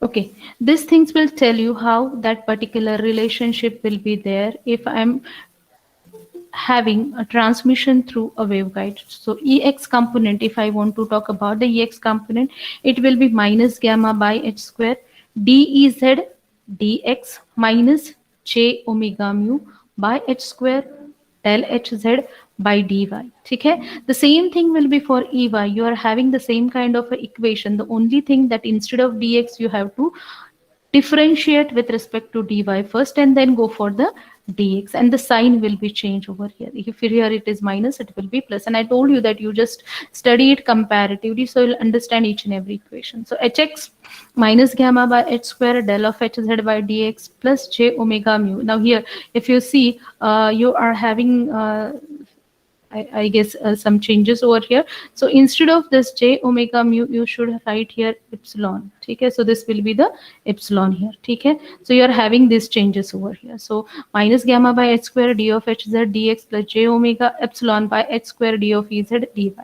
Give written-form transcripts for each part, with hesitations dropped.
Okay, these things will tell you how that particular relationship will be there if I'm having a transmission through a waveguide. So Ex component, if I want to talk about the Ex component, it will be minus gamma by h square dez dx minus j omega mu by h square del hz by dy. ठीक है, the same thing will be for Ey. You are having the same kind of a equation. The only thing that instead of dx you have to differentiate with respect to dy first and then go for the dx, and the sign will be changed over here. If here it is minus, it will be plus, and I told you that you just study it comparatively, so you'll understand each and every equation. So hx minus gamma by h square del of hz by dx plus j omega mu. Now here if you see, you are having I guess some changes over here. So instead of this j omega mu, you should write here epsilon. Okay, so this will be the epsilon here. Okay, so you are having these changes over here. So minus gamma by h square d of hz dx plus j omega epsilon by h square d of ez dy.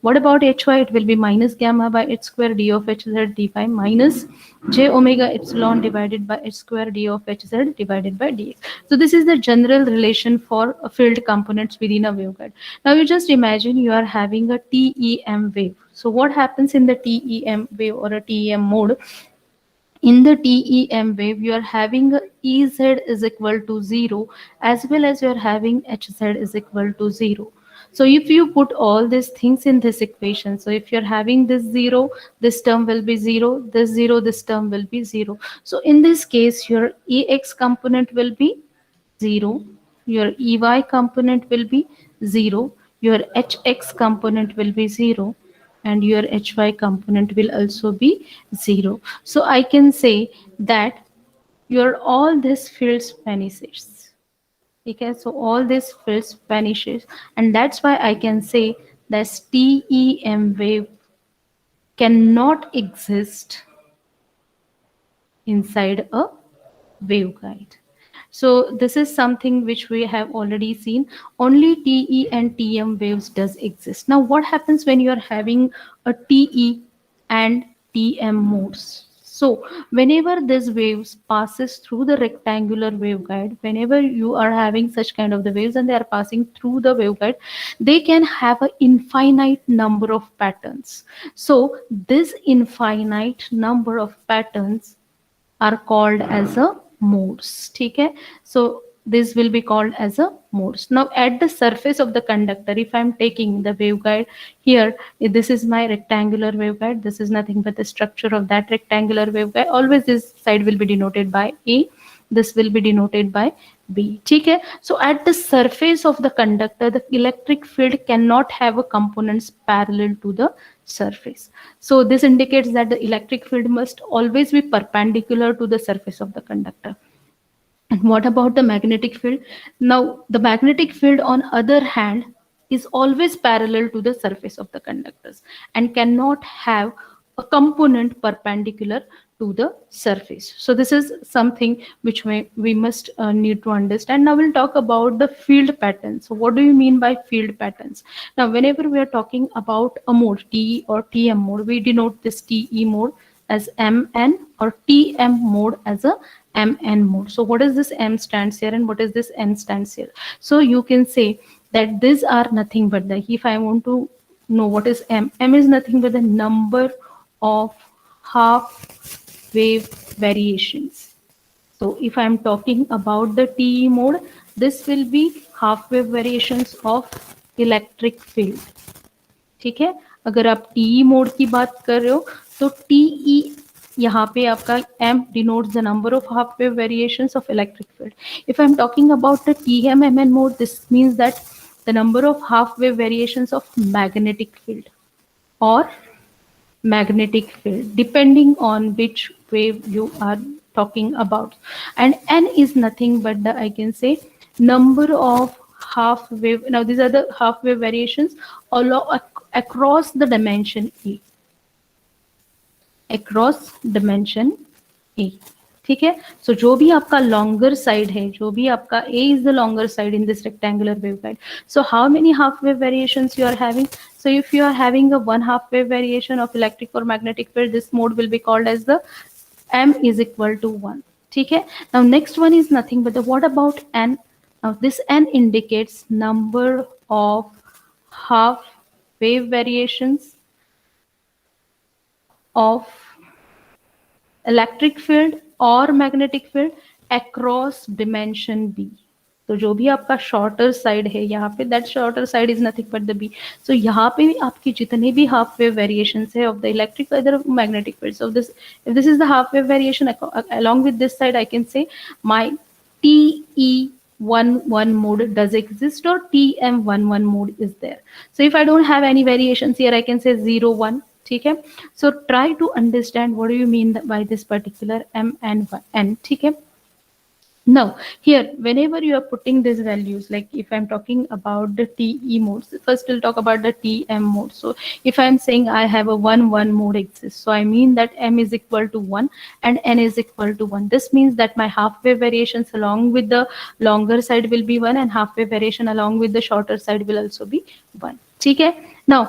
What about hy? It will be minus gamma by h square d of hz dy minus j omega epsilon divided by h square d of hz divided by dx. So this is the general relation for field components within a waveguide. Now you just imagine you are having a TEM wave. So what happens in the TEM wave or a TEM mode? In the TEM wave, you are having Ez is equal to 0 as well as you are having Hz is equal to 0. So if you put all these things in this equation, so if you're having this 0, this term will be 0, this 0, this term will be 0. So in this case, your Ex component will be 0, your Ey component will be 0, your Hx component will be 0, and your hy component will also be 0. So I can say that your all these fields vanishes. Okay, so all these fields vanishes, and that's why I can say that TEM wave cannot exist inside a waveguide. So this is something which we have already seen. Only TE and TM waves does exist. Now what happens when you are having a TE and TM modes? So whenever this waves passes through the rectangular waveguide, whenever you are having such kind of the waves and they are passing through the waveguide, they can have an infinite number of patterns. So this infinite number of patterns are called as a modes. ठीक है, so this will be called as a modes. Now at the surface of the conductor, if I'm taking the waveguide here, this is my rectangular waveguide, this is nothing but the structure of that rectangular waveguide. Always this side will be denoted by A, this will be denoted by B. ठीक है, so at the surface of the conductor, the electric field cannot have a components parallel to the surface. So this indicates that the electric field must always be perpendicular to the surface of the conductor. And what about the magnetic field? Now the magnetic field on other hand is always parallel to the surface of the conductors and cannot have a component perpendicular to the surface. So this is something which we must need to understand. Now we'll talk about the field patterns. So what do you mean by field patterns? Now whenever we are talking about a mode, TE or TM mode, we denote this TE mode as MN or TM mode as a MN mode. So what is this M stands here and what is this N stands here? So you can say that these are nothing but the, if I want to know what is M, M is nothing but the number of half wave variations. So if I am talking about the TE mode, this will be half wave variations of electric field. ठीक है, अगर आप TE mode की बात कर रहे हो तो TE यहाँ पे आपका M denotes the number of half wave variations of electric field. If I'm talking about the TMMN mode, this means that the number of half wave variations of magnetic field or magnetic field, depending on which wave you are talking about. And N is nothing but the, I can say, number of half wave. Now these are the half wave variations across the dimension A. Across dimension A. ठीक है, so जो भी आपका longer side है, जो भी आपका A is the longer side in this rectangular waveguide. So how many half wave variations you are having? So if you are having a one half wave variation of electric or magnetic field, this mode will be called as the m is equal to 1. ठीक है. Now next one is nothing but the what about n? Now this n indicates number of half wave variations of electric field और magnetic field across dimension B. तो जो भी आपका shorter side है यहाँ पे, that shorter side is nothing but the B. So यहाँ पे आपकी जितने भी हाफ वेव वेरिएशंस है ऑफ द इलेक्ट्रिक इधर magnetic fields of this, if this is the half wave variation along with this side, I can say my TE11 mode does exist or TM11 mode is there. So if I don't have any variations here, I can say 0 1. ठीक है. So try to understand what do you mean by this particular m and n. ठीक है. Now here whenever you are putting these values, like if I'm talking about the TE modes, first we'll talk about the TM mode. So if I'm saying I have a 1 1 mode exists, so I mean that m is equal to 1 and n is equal to 1. This means that my half wave variations along with the longer side will be 1 and half wave variation along with the shorter side will also be 1. ठीक है. Now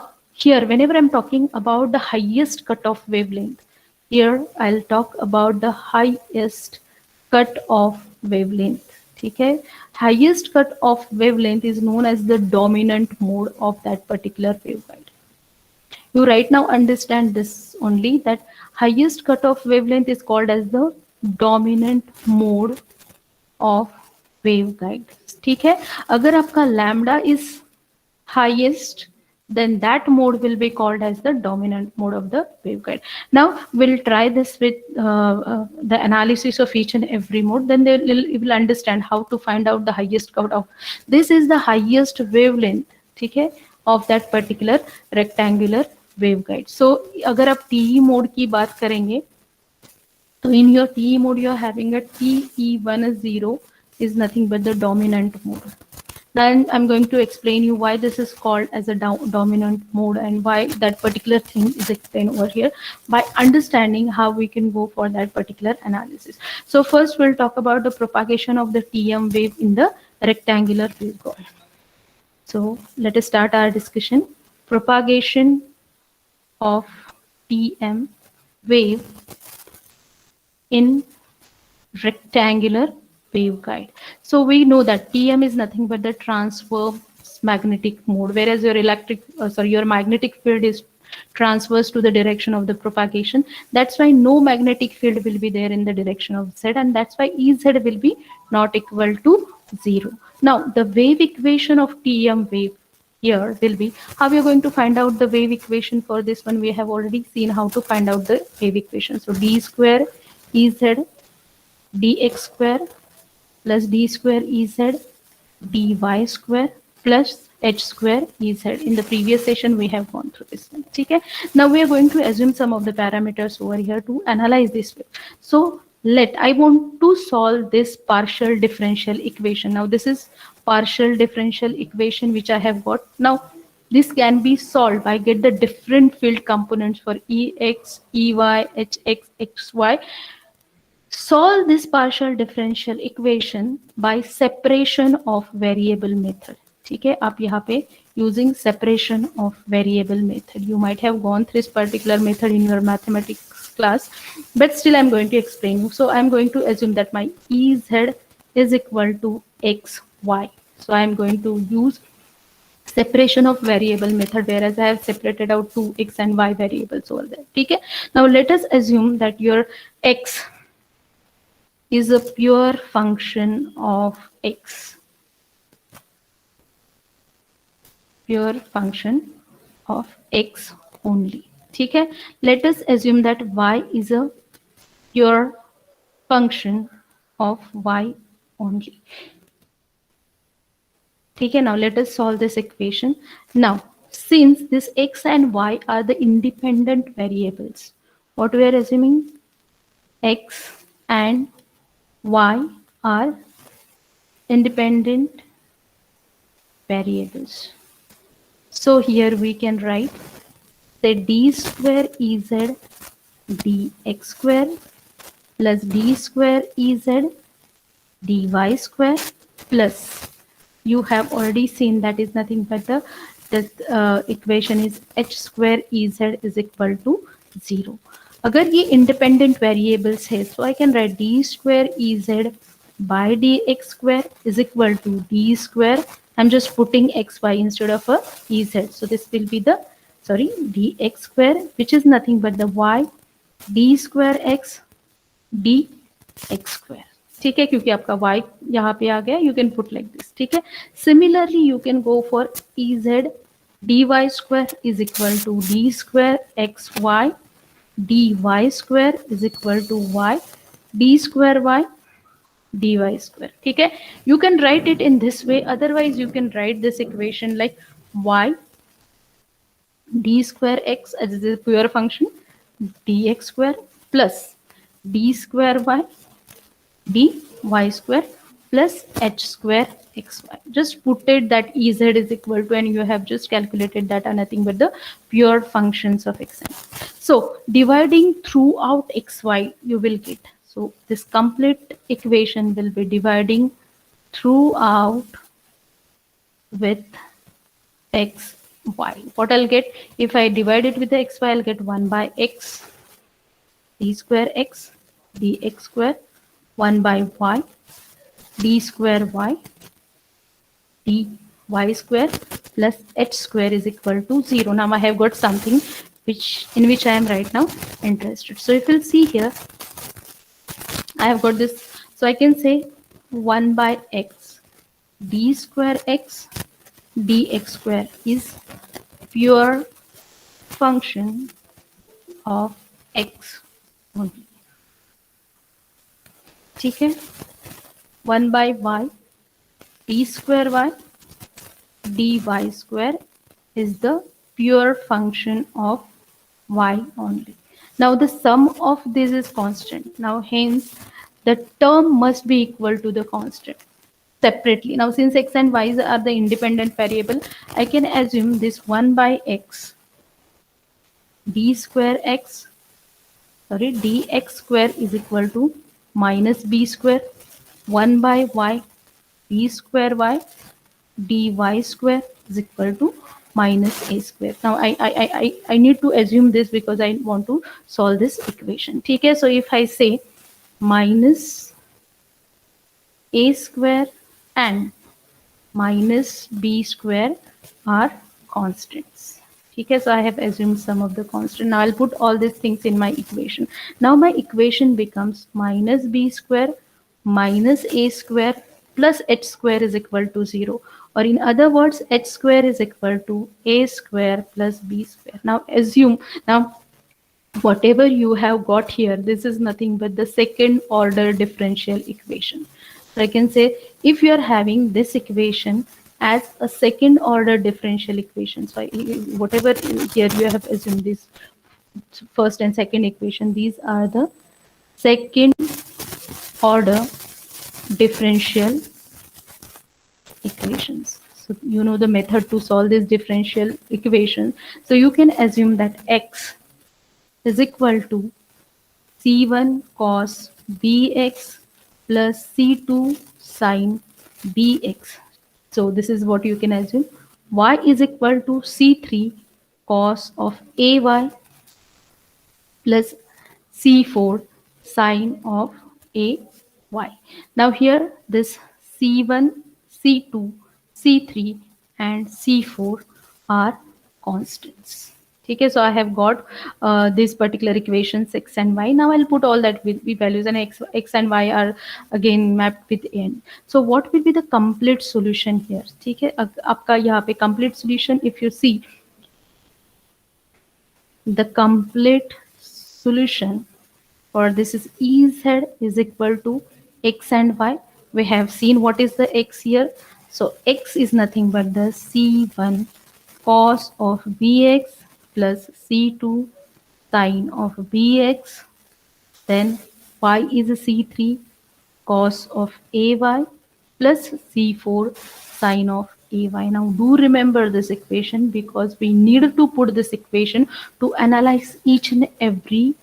here whenever I'm talking about the highest cutoff wavelength, here I'll talk about the highest cut off wavelength. ठीक है. Highest cut off wavelength is known as the dominant mode of that particular waveguide. You right now understand this only, that highest cut off wavelength is called as the dominant mode of waveguide. ठीक है. अगर आपका lambda is highest, then that mode will be called as the dominant mode of the waveguide. Now we'll try this with the analysis of each and every mode, then they will understand how to find out the highest cut off. This is the highest wavelength, ठीक है, of that particular rectangular waveguide. So अगर आप TE mode की बात करेंगे, तो in your TE mode you are having a TE10 is nothing but the dominant mode. Then I'm going to explain you why this is called as a dominant mode and why that particular thing is explained over here by understanding how we can go for that particular analysis. So first we'll talk about the propagation of the TM wave in the rectangular waveguide. So let us start our discussion. Propagation of TM wave in rectangular waveguide. So we know that TM is nothing but the transverse magnetic mode, whereas your your magnetic field is transverse to the direction of the propagation. That's why no magnetic field will be there in the direction of Z, and that's why Ez will be not equal to 0. Now the wave equation of TM wave here will be, how we are going to find out the wave equation for this one. We have already seen how to find out the wave equation. So d square Ez dx square plus d square Ez dy square plus h square Ez. In the previous session we have gone through this one. Okay. Now we are going to assume some of the parameters over here to analyze this wave. So I want to solve this partial differential equation. Now this is partial differential equation which I have got. Now this can be solved by get the different field components for Ex, Ey, Hx, Xy. Solve this partial differential equation by separation of variable method. ठीक है. आप यहाँ पे using separation of variable method. You might have gone through this particular method in your mathematics class, but still I'm going to explain you. So I'm going to assume that my Ez is equal to Xy. So I'm going to use separation of variable method, whereas I have separated out two X and Y variables over there. ठीक है. Now let us assume that your X is a pure function of X. Pure function of X only. ठीक है. Let us assume that Y is a pure function of Y only. ठीक है. Now let us solve this equation. Now since this X and Y are the independent variables, what we are assuming, X and Y are independent variables. So here we can write that d square Ez dx square plus d square Ez dy square plus, you have already seen that is nothing but the equation is h square Ez is equal to 0. अगर ये independent variables है, so I can write d square ez by dx square is equal to d square. I'm just putting xy instead of a ez. So this will be the, sorry, dx square, which is nothing but the y d square x dx square. ठीक है, क्योंकि आपका y यहाँ पे आ गया, you can put like this. ठीक है, similarly you can go for ez dy square is equal to d square xy dy square is equal to y d square y dy square. ठीक है, you can write it in this way. Otherwise you can write this equation like y d square x as a pure function dx square plus d square y dy square plus h square xy. Just put it that ez is equal to, and you have just calculated that are nothing but the pure functions of x and y. So dividing throughout xy you will get, so this complete equation will be dividing throughout with x y. What I'll get if I divide it with the xy, I'll get 1 by x d square x dx square 1 by y d square y dy square plus h square is equal to 0. Now I have got something in which I am right now interested. So if you'll see here, I have got this. So I can say 1 by x d square x dx square is pure function of x only. ठीक है, 1 by y d square y dy square is the pure function of y only. Now the sum of this is constant. Now hence the term must be equal to the constant separately. Now since x and y are the independent variable, I can assume this 1 by x d square x, sorry, dx square is equal to minus b square 1 by y d square y dy square is equal to minus a square. Now I need to assume this because I want to solve this equation. ठीक है, so if I say minus a square and minus b square are constants. ठीक है, so I have assumed some of the constant. Now I'll put all these things in my equation. Now my equation becomes minus b square minus a square plus h square is equal to 0, or in other words h square is equal to a square plus b square. Now assume, now whatever you have got here, this is nothing but the second order differential equation. So I can say if you are having this equation as a second order differential equation, so whatever here you have assumed this first and second equation, these are the second order differential equations. So you know the method to solve this differential equation. So you can assume that x is equal to c1 cos bx plus c2 sin bx. So this is what you can assume. Y is equal to c3 cos of ay plus c4 sin of ay. Now here this c1, c2, c3 and c4 are constants. Okay, so I have got this particular equations x and y. Now I'll put all that with values, and x and y are again mapped with n. So what will be the complete solution here? Okay, आपका यहाँ पे complete solution, if you see the complete solution for this is ez is equal to x and y. We have seen what is the x here. So x is nothing but the c1 cos of bx plus c2 sin of bx. Then y is c3 cos of ay plus c4 sin of ay. Now do remember this equation because we need to put this equation to analyze each and every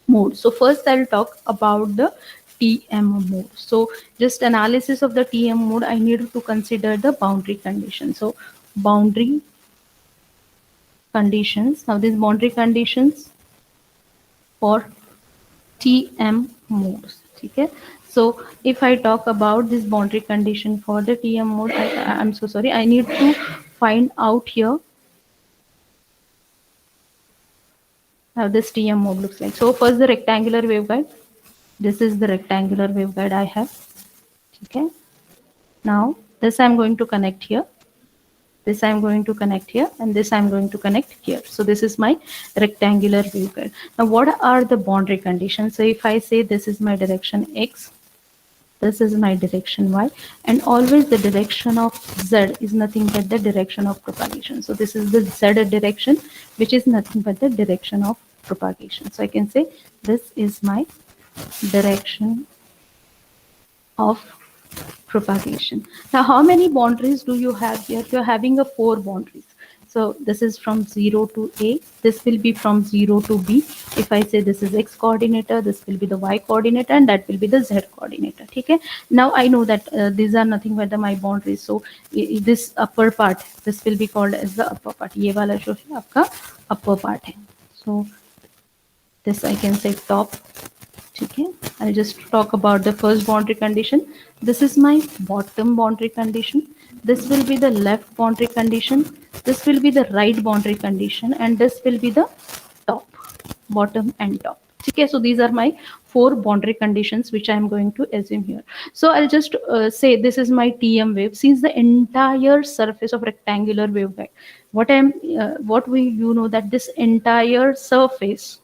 mode. So first I'll talk about the TM mode. So just analysis of the TM mode, I need to consider the boundary condition. So boundary conditions. Now these boundary conditions for TM modes. Okay. So if I talk about this boundary condition for the TM mode, I'm so sorry, I need to find out here how this TM mode looks like. So first the rectangular waveguide. This is the rectangular waveguide I have. Okay. Now this I'm going to connect here. This I'm going to connect here, and this I'm going to connect here. So this is my rectangular waveguide. Now what are the boundary conditions? So if I say this is my direction X, this is my direction Y, and always the direction of Z is nothing but the direction of propagation. So this is the Z direction, which is nothing but the direction of propagation. So I can say this is my direction of propagation. Now, how many boundaries do you have here? You're having a 4 boundaries. So this is from 0 to A. This will be from 0 to B. If I say this is X coordinator, this will be the Y coordinator, and that will be the Z coordinator. Okay. Now I know that these are nothing but my boundaries. So this upper part, this will be called as the upper part. ये वाला जो है आपका upper part है. So this I can say top. Okay, I'll just talk about the first boundary condition. This is my bottom boundary condition. This will be the left boundary condition. This will be the right boundary condition, and this will be the top, bottom and top. Okay, so these are my 4 boundary conditions which I am going to assume here. So I'll just say this is my TM wave. Since the entire surface of rectangular waveguide, what we that this entire surface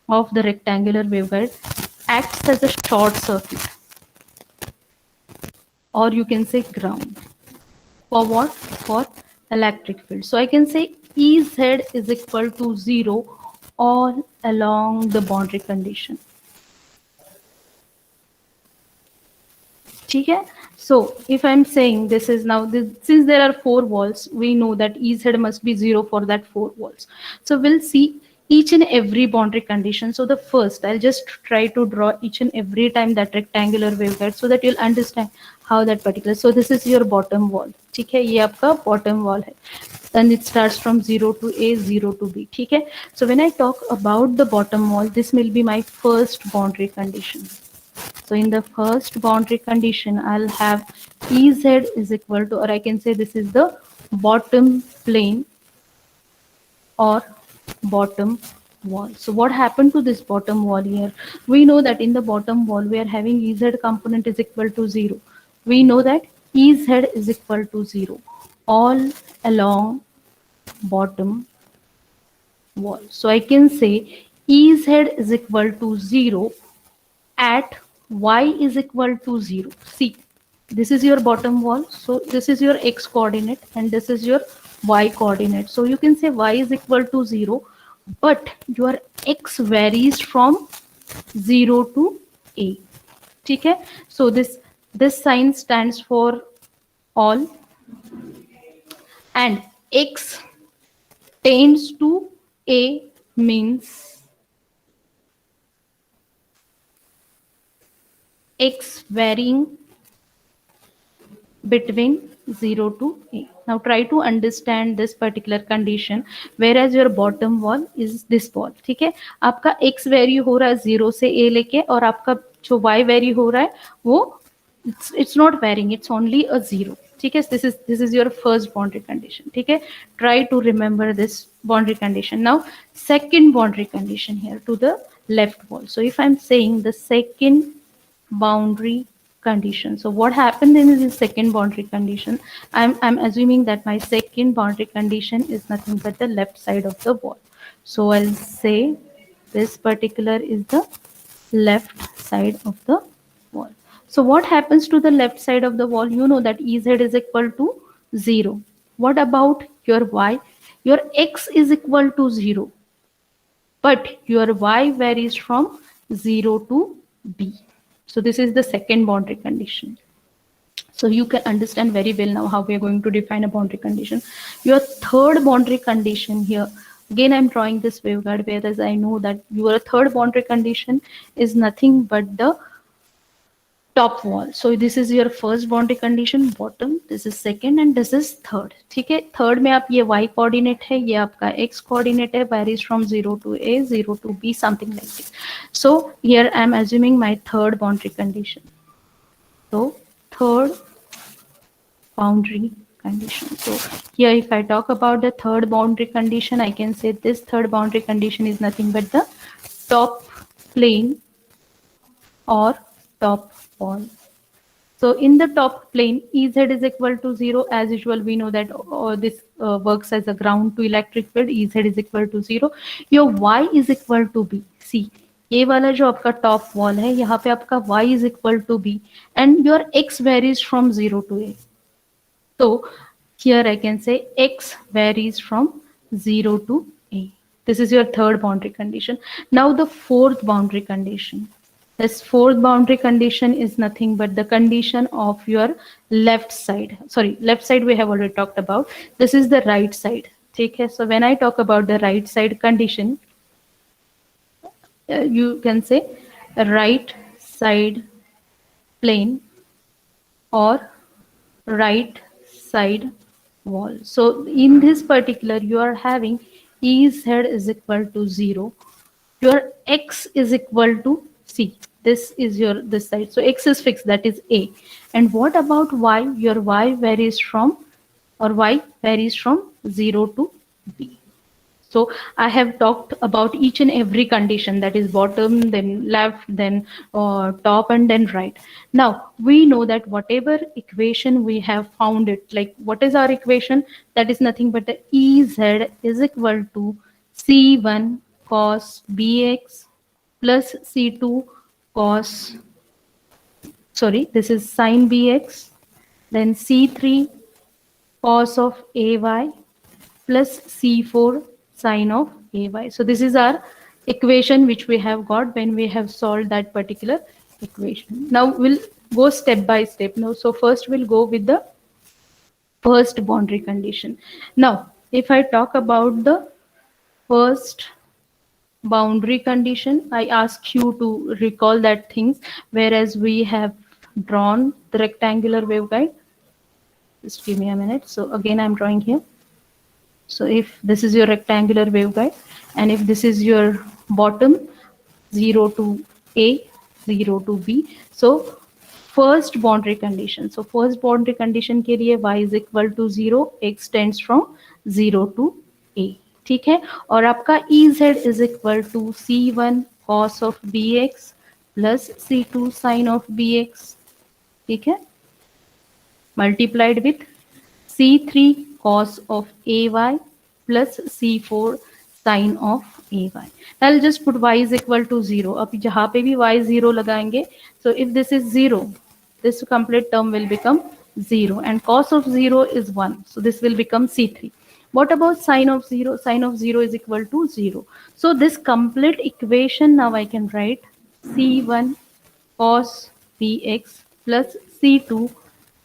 of the rectangular waveguide acts as a short circuit, or you can say ground. For what? For electric field. So I can say Ez is equal to 0 all along the boundary condition. Okay? So if I'm saying this is now, since there are 4 walls, we know that Ez must be 0 for that 4 walls. So we'll see each and every boundary condition. So the first, I'll just try to draw each and every time that rectangular waveguide so that you'll understand how that particular. So this is your bottom wall. ठीक है, ये आपका bottom wall है. And it starts from 0 to A, 0 to B. ठीक है. So when I talk about the bottom wall, this will be my first boundary condition. So in the first boundary condition, I'll have Ez is equal to, or I can say this is the bottom plane or bottom wall. So what happened to this bottom wall here? We know that in the bottom wall, we are having Ez component is equal to 0. We know that Ez is equal to 0 all along bottom wall. So I can say Ez is equal to 0 at Y is equal to 0. See, this is your bottom wall. So this is your X coordinate and this is your Y coordinate. So you can say Y is equal to 0, but your X varies from 0 to A. Okay? So this sign stands for all, and X tends to A means X varying between 0 to A. Now try to understand this particular condition, whereas your bottom wall is this wall. ठीक है, आपका X vary हो रहा है 0 से A लेके, और आपका जो Y vary हो रहा है वो it's not varying, it's only a 0. ठीक है, this is your first boundary condition. ठीक है, try to remember this boundary condition. Now second boundary condition here to the left wall. So if I'm saying the second boundary condition, so what happened in the second boundary condition, I'm assuming that my second boundary condition is nothing but the left side of the wall. So I'll say this particular is the left side of the wall. So what happens to the left side of the wall? You know that Ez is equal to 0. What about your Y? Your X is equal to 0, but your Y varies from 0 to B. So this is the second boundary condition. So you can understand very well now how we are going to define a boundary condition. Your third boundary condition here, again I'm drawing this waveguide, whereas I know that your third boundary condition is nothing but the top wall. So this is your first boundary condition, bottom, this is second and this is third. ठीक है, third में आप ये y coordinate है, ये आपका x coordinate है, varies from 0 to a, 0 to b, something like this. So here I am assuming my third boundary condition. So third boundary condition. So here if I talk about the third boundary condition, I can say this third boundary condition is nothing but the top plane or top wall. So in the top plane, Ez is equal to 0. As usual, we know that this works as a ground to electric field. Ez is equal to 0. Your y is equal to b. See, ये वाला जो आपका top wall है, यहाँ पे आपका y is equal to b and your x varies from 0 to a. So here I can say x varies from 0 to a. This is your third boundary condition. Now the fourth boundary condition. This fourth boundary condition is nothing but the condition of your left side. Sorry, left side we have already talked about. This is the right side. Okay, so when I talk about the right side condition, you can say right side plane or right side wall. So in this particular, you are having Ez is equal to 0. Your x is equal to c. This is your this side. So x is fixed, that is a. And what about y? Your y varies from 0 to b. So I have talked about each and every condition, that is bottom, then left, then top, and then right. Now we know that whatever equation we have found it, like what is our equation? That is nothing but the Ez is equal to C1 cos Bx plus C2 cos, sorry, this is sin Bx, then C3 cos of Ay plus C4 sin of Ay. So this is our equation which we have got when we have solved that particular equation. Now we'll go step by step now. So first we'll go with the first boundary condition. Now if I talk about the first boundary condition, I ask you to recall that things, whereas we have drawn the rectangular waveguide. Just give me a minute. So again I'm drawing here. So if this is your rectangular waveguide and if this is your bottom, 0 to A, 0 to B. So first boundary condition. So first boundary condition के लिए y is equal to 0, x tends from 0 to A. ठीक है, और आपका Ez is equal to C1 cos of Bx plus C2 sin of Bx. ठीक है, multiplied with C3 cos of Ay plus C4 sin of Ay. I'll just put y is equal to 0. अब जहाँ पे भी y 0 लगाएंगे, so if this is 0, this complete term will become 0 and cos of 0 is 1. So this will become C3. What about sin of 0? Sin of 0 is equal to 0. So this complete equation now I can write C1 cos Bx plus C2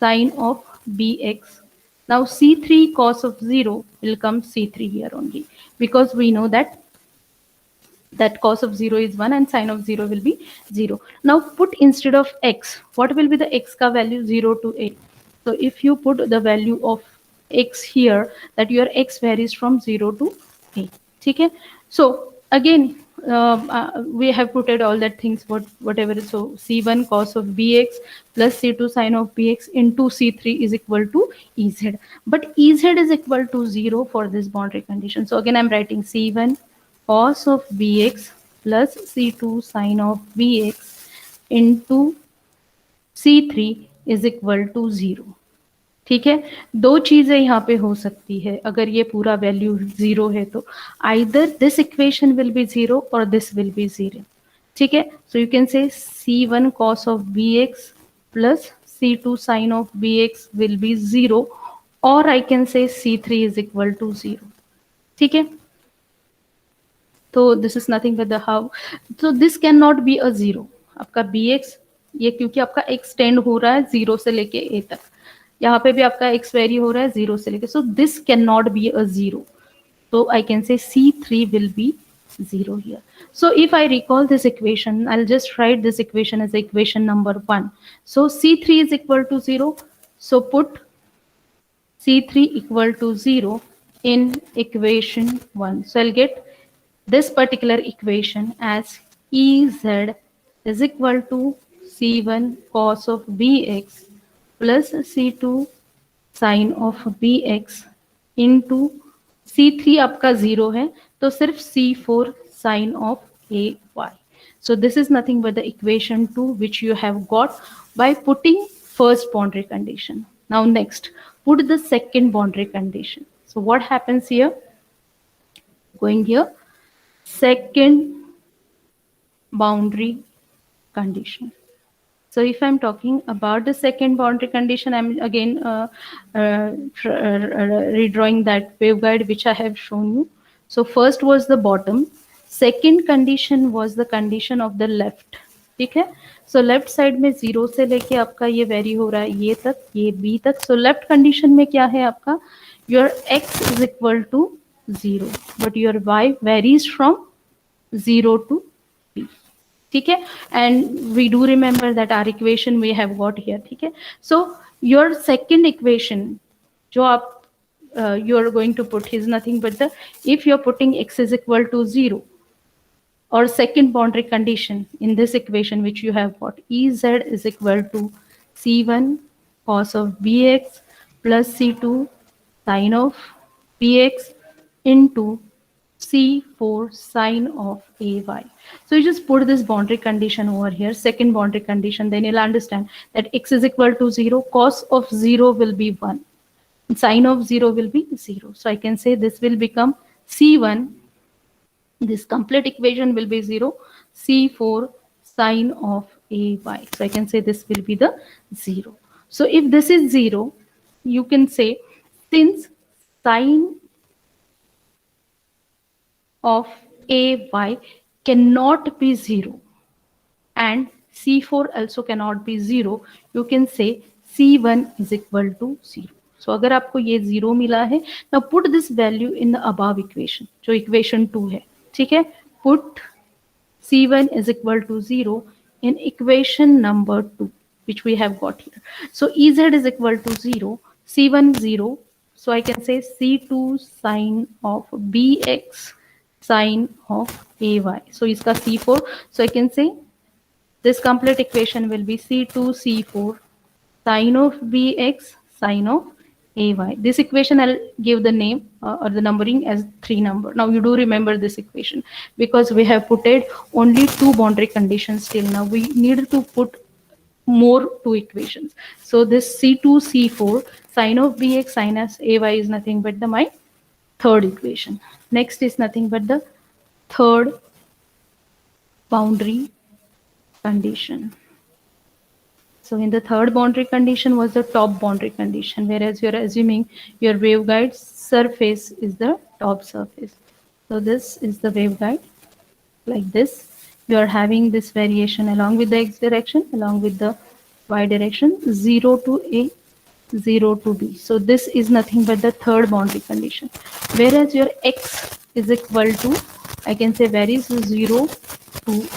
sin of Bx. Now C3 cos of 0 will come C3 here only, because we know that cos of 0 is 1 and sin of 0 will be 0. Now put instead of x, what will be the x ka value? 0 to a. So if you put the value of x here, that your x varies from 0 to a. Okay, so again we have put it all that things, whatever. So C1 cos of Bx plus C2 sin of Bx into C3 is equal to Ez, but Ez is equal to 0 for this boundary condition. So again I'm writing C1 cos of Bx plus C2 sin of Bx into C3 is equal to 0. ठीक है, दो चीजें यहाँ पे हो सकती है अगर ये पूरा वैल्यू 0 है तो, either this equation will be 0 और दिस विल बी 0. ठीक है, so you can say C1 cos of Bx plus C2 sin of Bx will be 0, or I can say C3 is equal to 0. ठीक है, तो this is nothing but the how. So this can not be a 0. आपका Bx, ये क्योंकि आपका extend हो रहा है 0 से लेके a तक, यहाँ पे भी आपका x वेरी हो रहा है 0 से लेके, so this can not be a 0. So I can say C3 will be 0 here. So if I recall this equation, I'll just write this equation as equation number 1. So C3 is equal to 0. So put C3 equal to 0 in equation 1. So I'll get this particular equation as Ez is equal to C1 cos of Bx plus C2 sin of Bx into C3 आपका 0 है तो सिर्फ C4 sin of Ay. So this is nothing but the equation 2 which you have got by putting first boundary condition. Now next, put the second boundary condition. So what happens here? Going here, second boundary condition. So if I'm talking about the second boundary condition, I'm again redrawing that waveguide which I have shown you. So first was the bottom, second condition was the condition of the left. ठीक है, so left side में 0 से लेके आपका ये very हो रहा है ये तक, ये b तक. सो लेफ्ट कंडीशन में क्या है आपका, your x is equal to 0 but your y varies from 0 to b. ठीक है, and we do remember that our equation we have got here. ठीक है, सो योर सेकेंड इक्वेशन जो आप you are going to put is nothing but the, if you are putting x is equal to 0 or second boundary condition in this equation which you have got, Ez is equal to C1 cos of Bx plus C2 sin of Bx into C4 sin of Ay. So you just put this boundary condition over here, second boundary condition, then you'll understand that x is equal to 0, cos of 0 will be 1, sin of 0 will be 0. So I can say this will become C1, this complete equation will be 0, C4 sin of Ay. So I can say this will be the 0. So if this is 0, you can say since sin of Ay cannot be 0 and C4 also cannot be 0, you can say C1 is equal to 0. So अगर आपको ये 0 मिला है, now put this value in the above equation, जो equation 2 है. ठीक है, put C1 is equal to 0 in equation number 2 which we have got here. So Ez is equal to 0, C1 0, so I can say C2 sin of Bx sin of Ay. So इसका C4, so I can say this complete equation will be C2 C4 sin of Bx sin of Ay. This equation I'll give the name or the numbering as 3 number. Now you do remember this equation because we have put it only 2 boundary conditions till now. We need to put more 2 equations. So this C2 C4 sin of Bx sin of Ay is nothing but the my third equation. Next is nothing but the third boundary condition. So in the third boundary condition was the top boundary condition, whereas you are assuming your waveguide surface is the top surface. So this is the waveguide like this. You are having this variation along with the x direction, along with the y direction, 0 to a, 0 to b. So this is nothing but the third boundary condition, whereas your x is equal to, I can say varies 0 to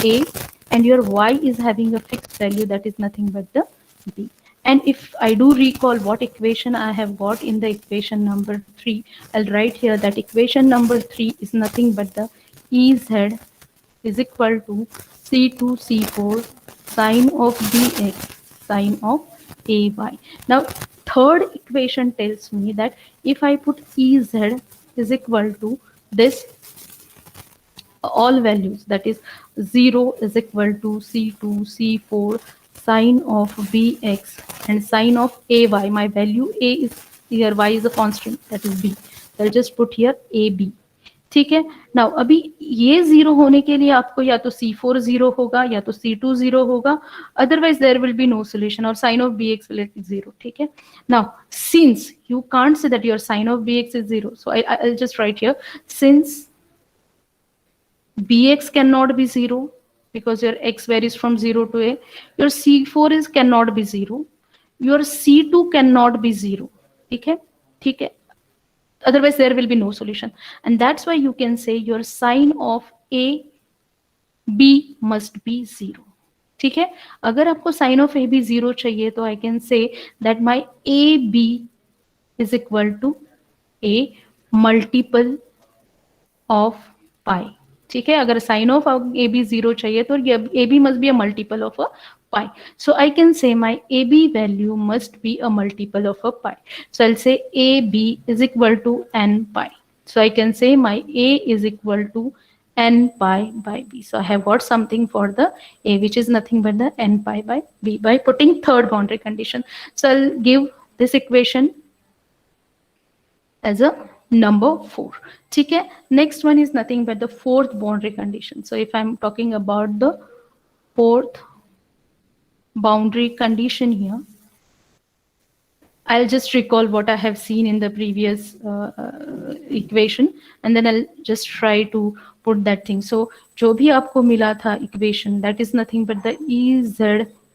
a, and your y is having a fixed value that is nothing but the b. And if I do recall what equation I have got in the equation number 3, I'll write here that equation number 3 is nothing but the Ez is equal to C2 C4 sin of Bx sin of Ay. Now third equation tells me that if I put Ez is equal to this all values, that is 0 is equal to C2 C4 sin of Bx and sin of Ay, my value A is here, y is a constant, that is B. I'll just put here AB. ठीक है, now अभी ये 0 होने के लिए आपको या तो C4 0 होगा या तो C2 0 होगा, otherwise there will be no solution, or sin of Bx will be 0. ठीक है, now since you can't say that your sin of Bx is 0, so I'll just write here, since Bx cannot be 0 because your x varies from 0 to a, your C4 is cannot be 0, your C2 cannot be 0. ठीक है, ठीक है, otherwise there will be no solution. And that's why you can say your sine of a b must be 0. ठीक है, अगर आपको sign of A B 0 चाहिए तो I can say that my A B is equal to a multiple of pi. ठीक है, अगर sign of A B 0 चाहिए तो a b must be a multiple of a pi. So I can say my AB value must be a multiple of a pi. So I'll say AB is equal to n pi. So I can say my A is equal to n pi by B. So I have got something for the A, which is nothing but the n pi by B by putting third boundary condition. So I'll give this equation as a number 4. ठीक है, next one is nothing but the fourth boundary condition. So if I'm talking about the fourth boundary condition here, I'll just recall what I have seen in the previous equation and then I'll just try to put that thing. So जो भी आपको मिला था equation, that is nothing but the Ez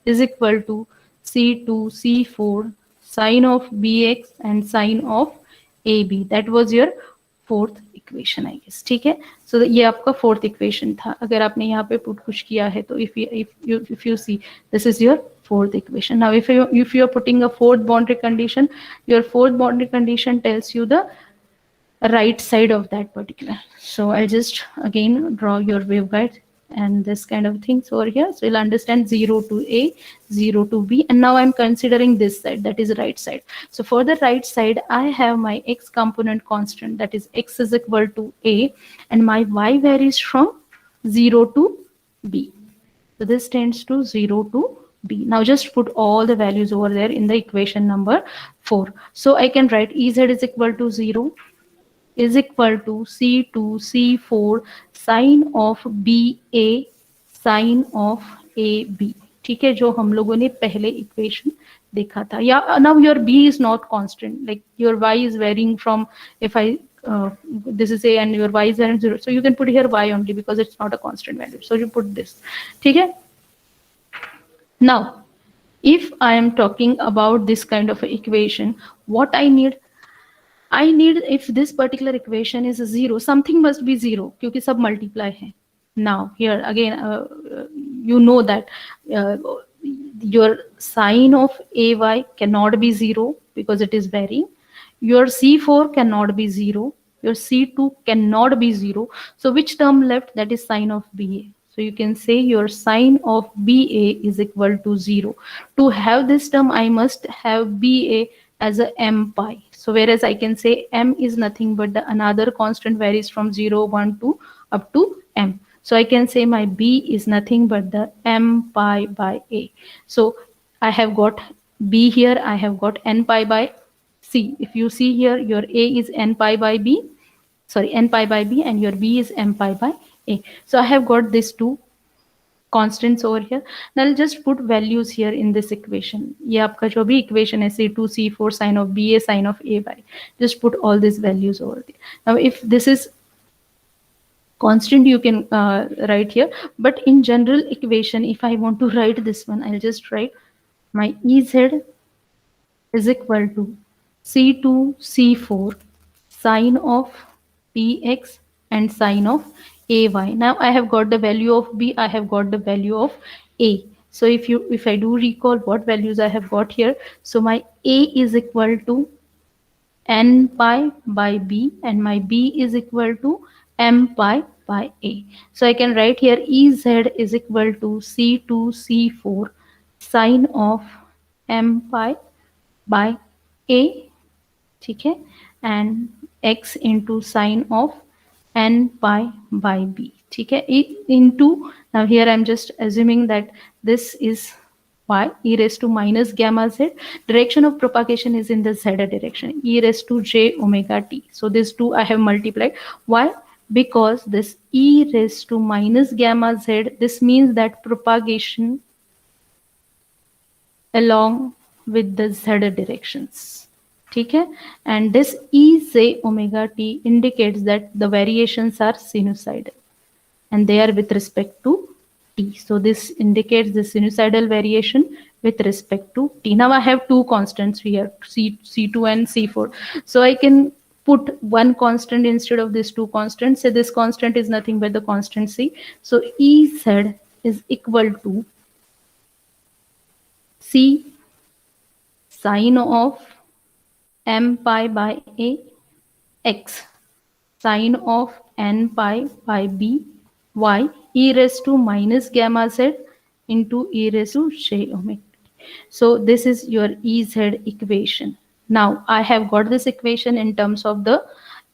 is equal to C2 C4 sine of Bx and sine of AB. That was your fourth equation, I guess. ठीक है, so ये आपका fourth equation था. अगर आपने यहाँ पे put कुछ किया है तो if you see, this is your fourth equation. Now if you are putting a fourth boundary condition, your fourth boundary condition tells you the right side of that particular. So I'll just again draw your waveguide and this kind of things over here. So you'll understand 0 to A, 0 to B, and now I'm considering this side, that is right side. So for the right side, I have my x component constant, that is x is equal to A, and my y varies from 0 to B. So this tends to 0 to B. Now just put all the values over there in the equation number 4. So I can write Ez is equal to 0 is equal to C2 C4 sine of BA sine of AB. ठीक है, जो हम लोगों ने पहले equation देखा था. या now your B is not constant, like your y is varying from, if I this is A and your y is varying 0, so you can put here y only because it's not a constant value, so you put this. ठीक है, now if I am talking about this kind of equation, what I need, if this particular equation is 0, something must be 0 क्योंकि सब multiply है. Now here again you know that your sine of AY cannot be 0 because it is varying. Your C4 cannot be 0. Your C2 cannot be 0. So which term left? That is sine of BA. So you can say your sine of BA is equal to 0. To have this term, I must have BA as a m pi. So whereas I can say m is nothing but the another constant varies from 0, 1 to up to m. So I can say my B is nothing but the m pi by A. So I have got B here, I have got n pi by C. If you see here, your A is n pi by B, sorry, n pi by B, and your B is m pi by A. So I have got these two constants over here. Now I'll just put values here in this equation. ये आपका जो भी equation है, C2 C4 sine of BA sine of AY, just put all these values over there. Now if this is constant, you can write here, but in general equation, if I want to write this one, I'll just write my Ez is equal to C2 C4 sine of Px and sine of AY. Now I have got the value of B, I have got the value of A. So if I do recall what values I have got here, so my A is equal to n pi by B and my B is equal to m pi by A. So I can write here Ez is equal to C2 C4 sine of m pi by A, ठीक है, and x into sine of n pi by B, ठीक है, into, now here I'm just assuming that this is y e raised to minus gamma z. Direction of propagation is in the z direction, e raised to j omega t. So this two I have multiplied. Why? Because this e raised to minus gamma z, this means that propagation along with the z directions. ठीक है, and this e j omega t indicates that the variations are sinusoidal and they are with respect to t. So this indicates the sinusoidal variation with respect to t. Now I have two constants here, C2 and C4. So I can put one constant instead of these two constants. Say this constant is nothing but the constant c. So Ez is equal to c sine of m pi by a x sine of n pi by b y e raised to minus gamma z into e raised to j omega. So this is your Ez equation. Now I have got this equation in terms of the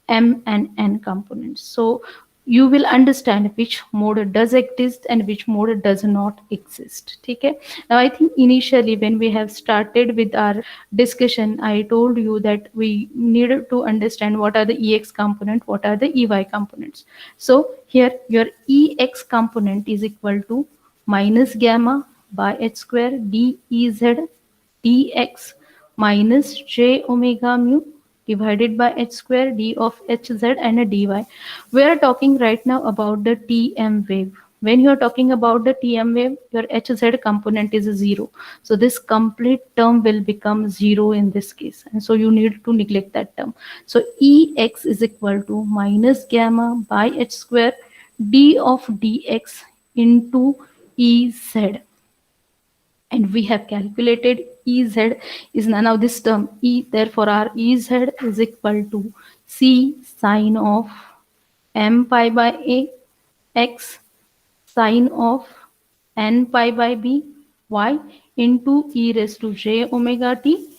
m and n components. So you will understand which mode does exist and which mode does not exist. Okay. Now I think initially when we have started with our discussion, I told you that we needed to understand what are the ex component, what are the ey components. So here your ex component is equal to minus gamma by h square dez dx minus j omega mu divided by h square d of hz and a dy. We are talking right now about the TM wave. When you are talking about the TM wave, your hz component is 0. So this complete term will become 0 in this case. And so you need to neglect that term. So Ex is equal to minus gamma by h square d of dx into Ez, and we have calculated Ez is now this term E, therefore our Ez is equal to C sine of m pi by a x sine of n pi by b y into e raised to j omega t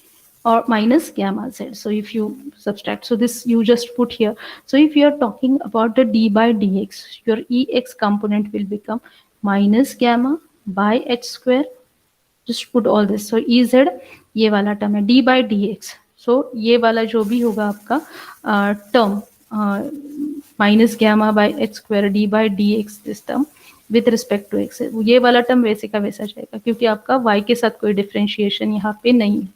or minus gamma z. So if you subtract, so this you just put here. So if you are talking about the d by dx, your ex component will become minus gamma by h square. Just put all this. So Ez ये वाला term है d by dx. So ये वाला जो भी होगा आपका term minus gamma by h square d by dx this term with respect to x, ये वाला टर्म वैसे का वैसा जाएगा क्योंकि आपका y के साथ कोई डिफरेंशिएशन यहाँ पे नहीं है.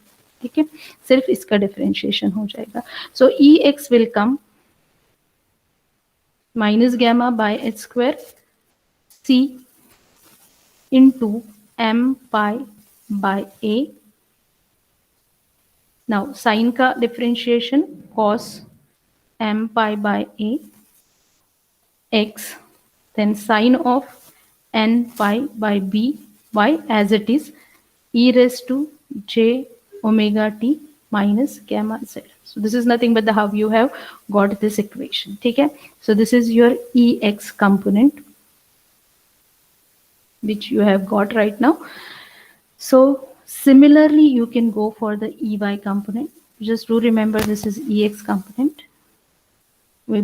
ठीक है, सिर्फ इसका डिफरेंशिएशन हो जाएगा. सो ex will come minus gamma by h square c into m pi by a. Now sin का differentiation cos m pi by a x, then sin of n pi by b y as it is e raised to j omega t minus gamma z. So this is nothing but the how you have got this equation. ठीक है, so this is your ex component which you have got right now. So similarly you can go for the ey component. Just do remember this is ex component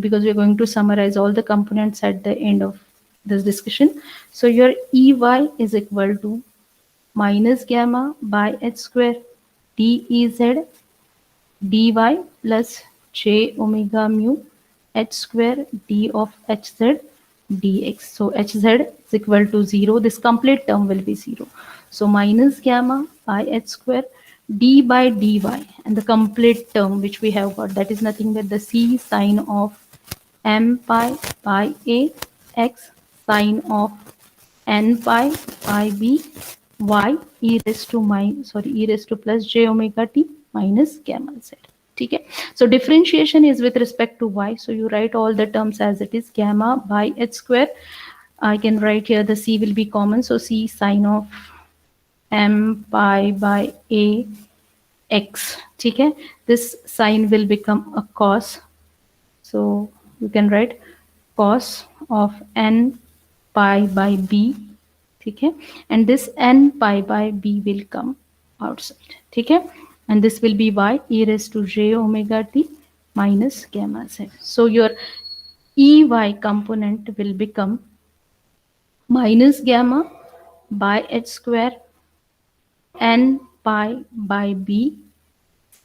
because we're going to summarize all the components at the end of this discussion. So your ey is equal to minus gamma by h square dez dy plus j omega mu h square d of hz dx. So hz is equal to 0. This complete term will be 0. So minus gamma by h square d by dy, and the complete term which we have got, that is nothing but the c sine of m pi by a x sine of n pi by b y e raised to e raised to plus j omega t minus gamma z. ठीक है, so differentiation is with respect to y, so you write all the terms as it is. Gamma by h square, I can write here the c will be common, so c sine of m pi by a x. ठीक है, this sign will become a cos, so you can write cos of n pi by b. ठीक है, and this n pi by b will come outside. ठीक है, and this will be y e raised to j omega t minus gamma z. So your ey component will become minus gamma by h square n pi by b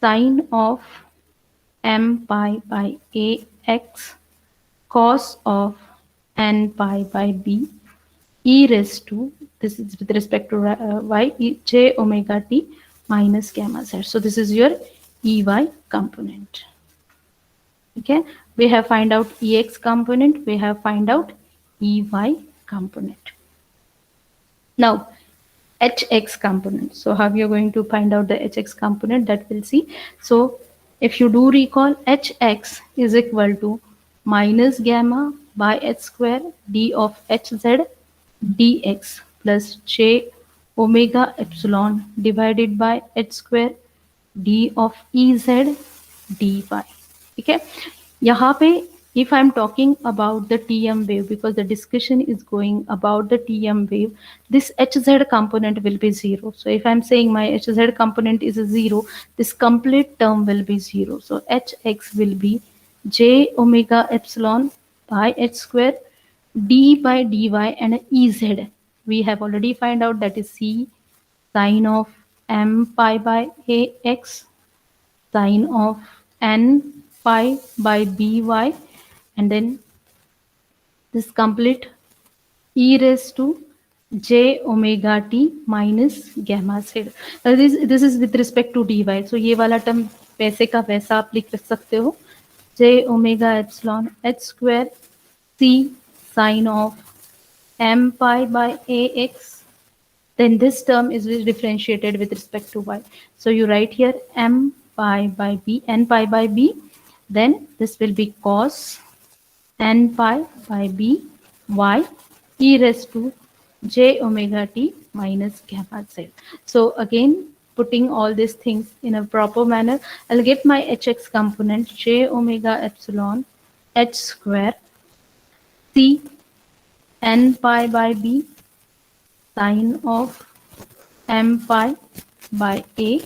sine of m pi by a x cos of n pi by b e raised to, this is with respect to y, j omega t minus gamma z. So this is your ey component. Okay, we have find out ex component, we have find out ey component. Now hx component. So how we are going to find out the hx component, that we'll see. So If you do recall, hx is equal to minus gamma by h square d of hz dx plus j omega epsilon divided by h square d of ez dy. ठीक है, यहाँ पे if I'm talking about the TM wave, because the discussion is going about the TM wave, this hz component will be 0. So if I'm saying my hz component is a 0, this complete term will be 0. So hx will be j omega epsilon by h square d by dy, and ez we have already find out, that is c sine of m pi by ax sine of n pi by by, and then this complete e raised to j omega t minus gamma z. This is with respect to dy. So ये वाला term वैसे का वैसा आप लिख सकते हो, j omega epsilon h square c sine of m pi by ax. Then this term is differentiated with respect to y. So you write here m pi by b, n pi by b. Then this will be cos n pi by b y e raised to j omega t minus gamma z. So again, putting all these things in a proper manner, I'll get my hx component j omega epsilon h square c n pi by b sine of m pi by a,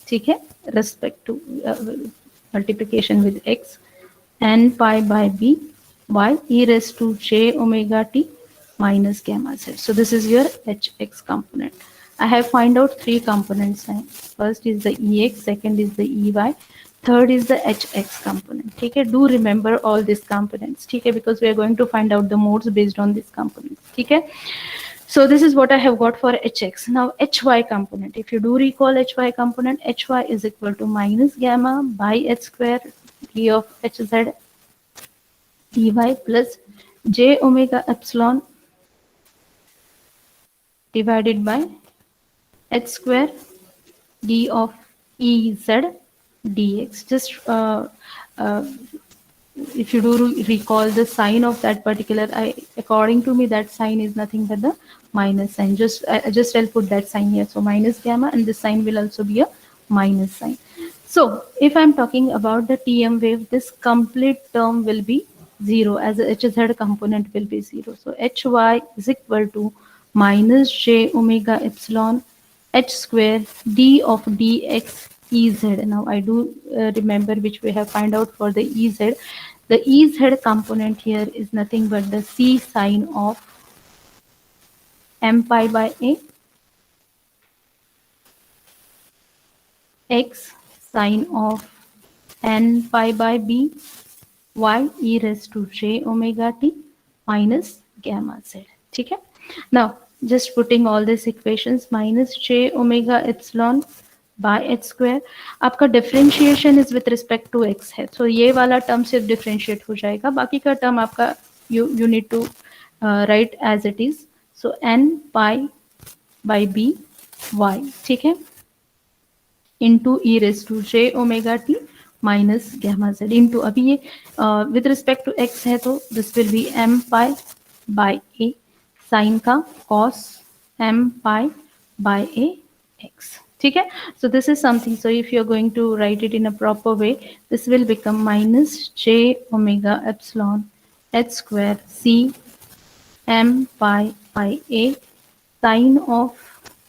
ठीक है, respect to multiplication with x, n pi by b y e raised to j omega t minus gamma z. So this is your hx component. I have find out three components. First is the ex, second is the ey, third is the hx component. ठीक है, do remember all these components. ठीक है, because we are going to find out the modes based on these components. ठीक है. So this is what I have got for hx. Now hy component. If you do recall hy component, hy is equal to minus gamma by h square d of hz dy plus j omega epsilon divided by h square d of ez dx. Just uh, if you do recall the sign of that particular, according to me, that sign is nothing but the minus sign. Just I'll put that sign here. So minus gamma, and this sign will also be a minus sign. So if I'm talking about the TM wave, this complete term will be 0, as the hz component will be 0. So hy is equal to minus j omega epsilon h square d of dx ez. Now I do remember which we have find out for the ez. The ez component here is nothing but the c sine of m pi by a x sine of n pi by b y e raised to j omega t minus gamma z. ठीक है. Now just putting all these equations, minus j omega epsilon by h square, आपका differentiation is with respect to x है. So ये वाला term सिर्फ differentiate हो जाएगा, बाकी का term आपका you need to write as it is. So n pi by b y, ठीक है, into e raised to j omega t minus gamma z into, अभी ये with respect to x है, तो this will be m pi by a sin का cos m pi by a x. ठीक है. So this is something. So if you're going to write it in a proper way, this will become minus j omega epsilon h square c m pi by a sin of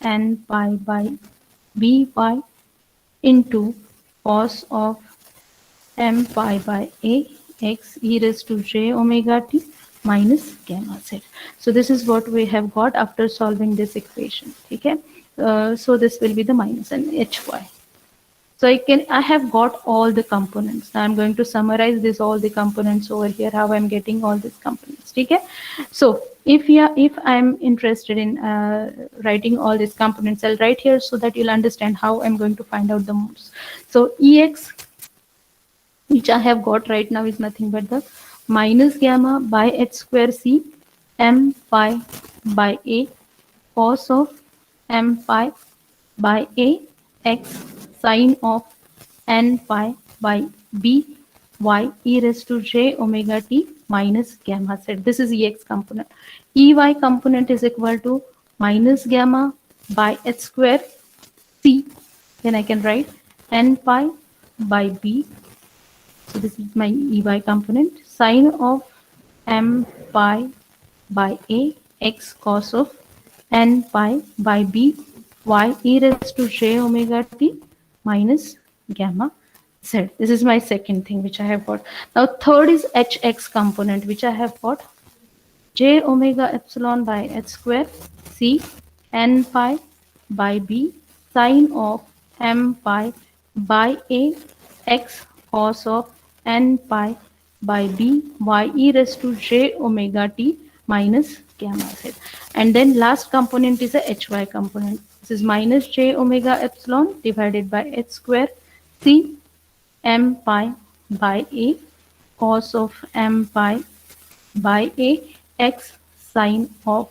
n pi by b y into cos of m pi by a x e raised to j omega t minus gamma z. So this is what we have got after solving this equation. Okay. So this will be the minus and hy. So I have got all the components. Now I'm going to summarize this, all the components over here, how I'm getting all these components. Okay. So if I'm interested in writing all these components, I'll write here so that you'll understand how I'm going to find out the modes. So ex, which I have got right now, is nothing but the minus gamma by h square c m pi by a cos of m pi by a x sine of n pi by b y e raised to j omega t minus gamma z. This is Ex component. Ey component is equal to minus gamma by h square c. Then I can write n pi by b. So this is my Ey component. Sine of m pi by a x cos of n pi by b y e raised to j omega t minus gamma z. This is my second thing which I have got. Now third is hx component, which I have got j omega epsilon by h square c n pi by b sine of m pi by a x cos of n pi by b y e raised to j omega t minus gamma z. And then last component is a hy component. This is minus j omega epsilon divided by h square c m pi by a cos of m pi by a x sine of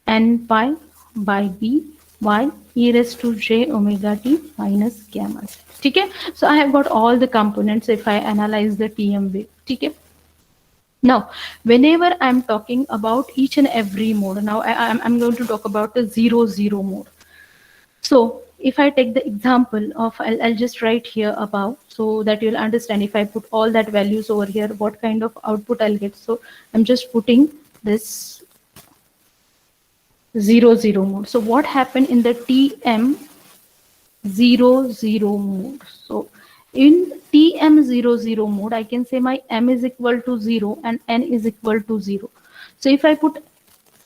n pi by b y e raised to j omega t minus gamma z. ठीक है? So I have got all the components if I analyze the TM wave. ठीक है? Now, whenever I'm talking about each and every mode, now I'm going to talk about the 0, 0 mode. So if I take the example of, I'll just write here above so that you'll understand if I put all that values over here, what kind of output I'll get. So I'm just putting this 0, 0 mode. So what happened in the TM 0, 0 mode? So in TM 0, 0 mode, I can say my M is equal to 0 and N is equal to 0. So if I put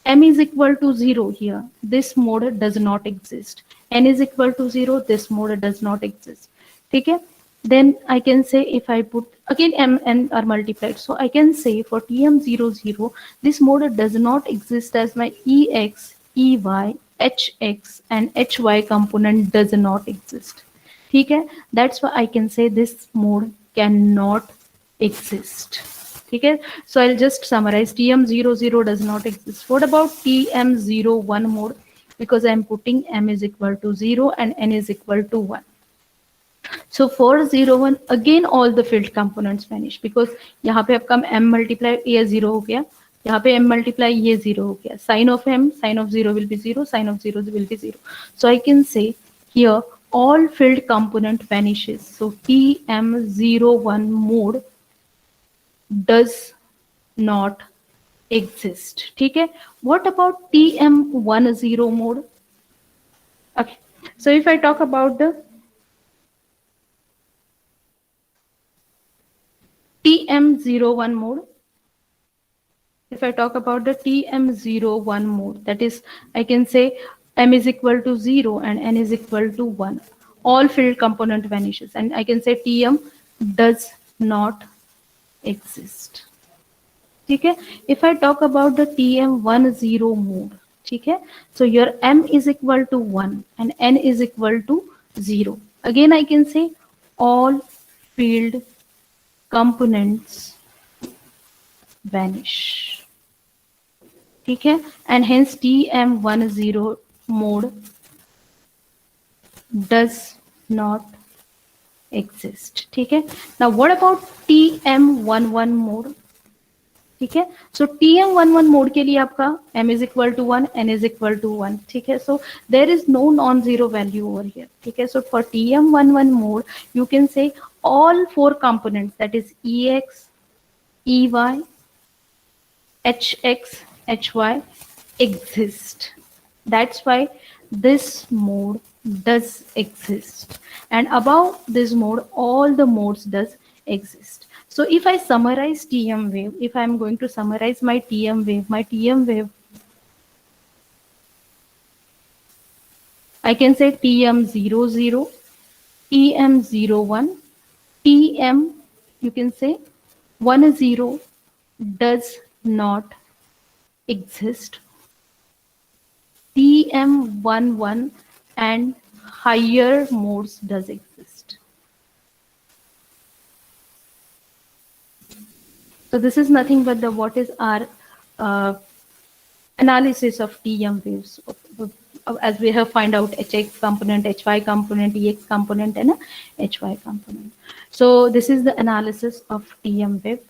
M is equal to 0 here, this mode does not exist. N is equal to 0, this mode does not exist. Okay? Then I can say if I put again M and N are multiplied. So I can say for TM 0, 0, this mode does not exist as my EX, EY, HX and HY component does not exist. Okay? That's why I can say this mode cannot exist. Okay, so I'll just summarize. TM00 does not exist. What about TM01 mode? Because I'm putting M is equal to 0 and N is equal to 1. So for 0, 1, again all the field components vanish because यहाँ पे आपका M multiply ये 0 हो गया, यहाँ पे M multiply ये 0 हो गया. Sine of M, sine of 0 will be 0, sine of 0 will be 0. So I can say here all field component vanishes. So TM01 mode does not exist. ठीक है? What about TM10 mode? Okay, so if I talk about the TM01 mode, if I talk about the TM01 mode, that is, I can say M is equal to 0 and N is equal to 1. All field component vanishes and I can say TM does not exist. ठीक है? If I talk about the TM10 mode, ठीक है? So your M is equal to 1 and N is equal to 0. Again, I can say all field components vanish. ठीक है? And hence TM10 mode does not exist. ठीक है? Now what about TM11 mode? ठीक है? So TM11 mode के लिए आपका M is equal to 1, N is equal to 1. ठीक है? So there is no non-zero value over here. ठीक है? So for TM11 mode, you can say all four components, that is EX, EY, HX, HY exist. That's why this mode does exist. And above this mode, all the modes does exist. So if I summarize TM wave, if I'm going to summarize my TM wave, I can say TM00, TM01, TM, you can say 10 does not exist. TM11 and higher modes does exist. So this is nothing but the what is our analysis of TM waves as we have find out hx component, hy component, ex component, and a hy component. So this is the analysis of TM wave.